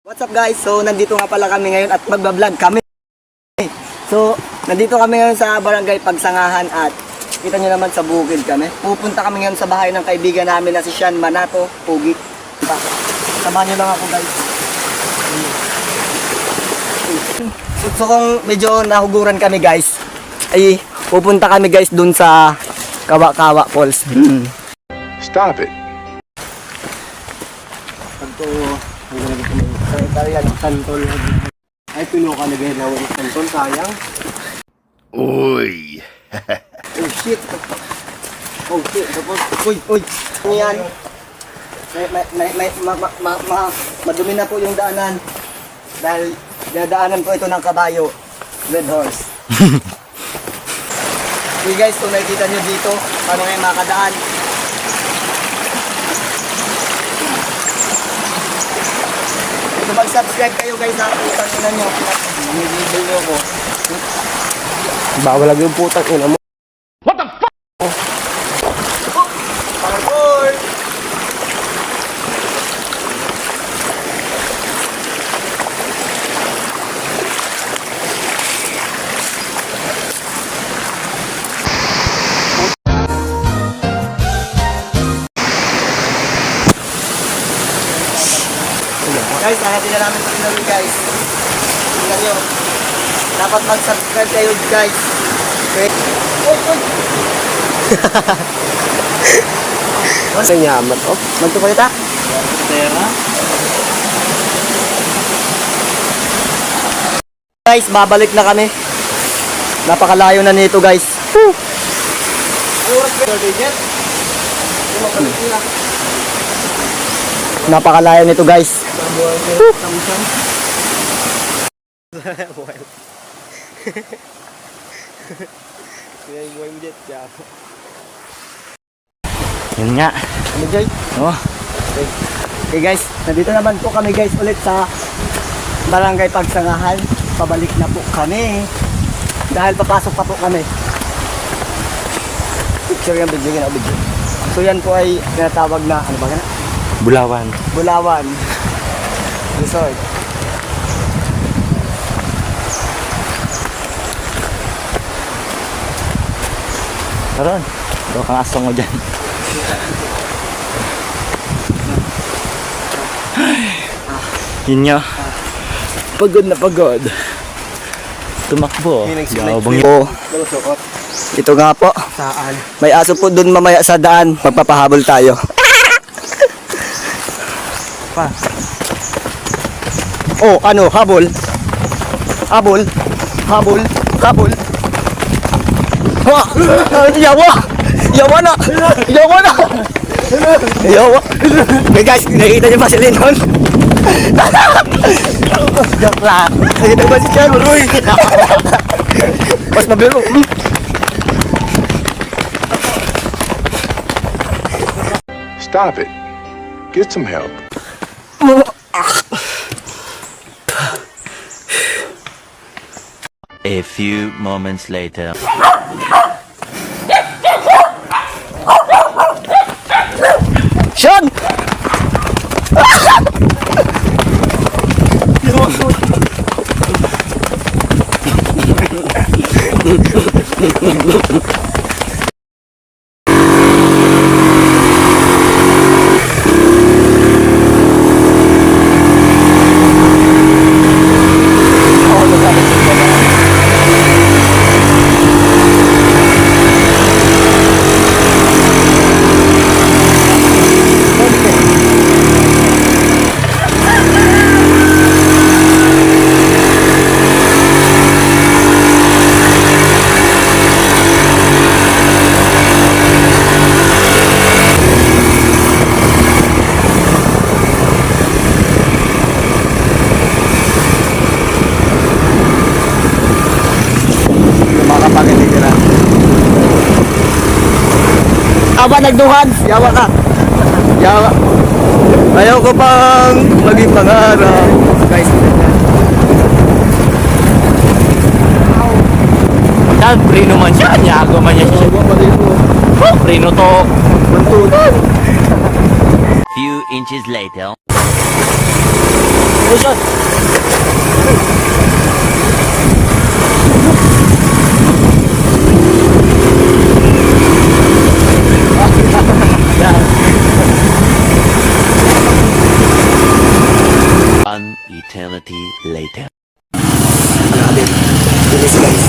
What's up guys? So nandito nga pala kami ngayon at magbablog kami. So nandito kami ngayon sa Barangay Pagsangahan at kita nyo naman sa bukid kami. Pupunta kami ngayon sa bahay ng kaibigan namin na si Sean Manato Pugi. Samahan nyo lang ako guys. So kung medyo nahuguran kami guys, ay pupunta kami guys dun sa Kawa-Kawa Falls. Stop it. Pagto santol. Ay, pinuha ka na gaya na walang santol, sayang. Uy. Oh shit. Oh shit. Uy. Ano yan? Madumi na po yung daanan. Dahil dinadaanan po ito ng kabayo. Red horse. Okay guys, kung nakikita nyo dito, paano kayo makadaan? So mag-subscribe kayo guys sa putang ina nyo. Nag-video nyo ko. Bawal lang yung putang ina mo. What the fuck? Parkour! Guys, hanapin na namin ito namin guys. Tingnan nyo. Dapat mag-subscribe kayo guys. Okay. Sa nyaman, oh. Magtukulita. Guys, babalik na kami. Napakalayo na nito guys. Napakalayo nito guys. Yun nga. Ano Joy? Oh. Okay guys, nandito naman po kami guys ulit sa Barangay Pagsangahan. Pabalik na po kami. Dahil papasok pa po kami. Picture yan, bigyan na video. So yan po ay tinatawag na, ano ba gana? Bulawan. Bulawan Resort. Karon. Ito kang asong mo dyan. Yun nga. Pagod na pagod. Tumakbo. Gawang Po, ito nga po. Saan? May aso po dun mamaya sa daan. Magpapahabol tayo. Pa. Oh, ano? Habol? Habol? Habol? Habol? Ha! Yawa! Yawa na! Yawa na! Yawa! Okay guys, nakikita niyo ba si Lennon? Joke lang. Nakikita ba si Chen? Uy! Mas mabiro. Stop it. Get some help. A few moments later. Sean! Aba nagduhan, yawa ka. Yawa. Ayaw ko pang maging pangarap. Guys, Yan, prino man siya. Nyago man niya siya. Oh, prino to. Few inches later. Lusot. One eternity later. Grabe. Bilis guys.